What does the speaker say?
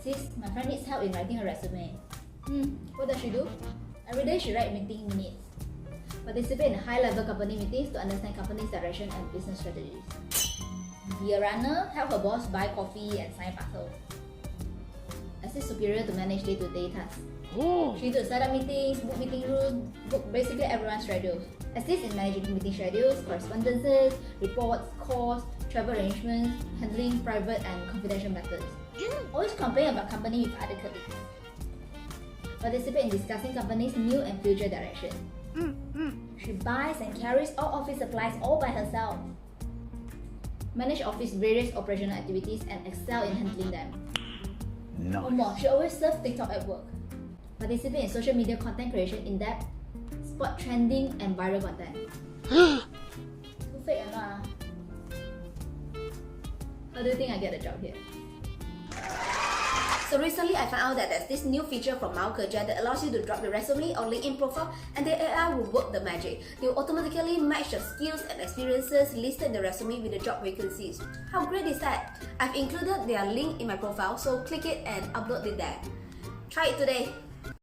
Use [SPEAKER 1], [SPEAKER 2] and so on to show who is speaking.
[SPEAKER 1] Sis, my friend needs help in writing her resume. What does she do? Every day she writes meeting minutes. Participate in high-level company meetings to understand company's direction and business strategies. Be a runner, help her boss buy coffee and sign parcels. Assist superior to manage day-to-day tasks. She needs to set up meetings, book meeting rooms, book basically everyone's schedules. Assist in managing meeting schedules, correspondences, reports, calls, travel arrangements, handling private and confidential matters. Always complain about company with other colleagues. Participate in discussing company's new and future direction. She buys and carries all office supplies all by herself. Manage office various operational activities and excel in handling them. One more, she always surfs TikTok at work. Participate in social media content creation in depth, spot trending and viral content. Too fake or not? How do you think I get a job here?
[SPEAKER 2] So recently I found out that there's this new feature from Maukerja that allows you to drop your resume or LinkedIn profile and the AI will work the magic. They will automatically match your skills and experiences listed in the resume with the job vacancies. How great is that? I've included their link in my profile, so click it and upload it there. Try it today.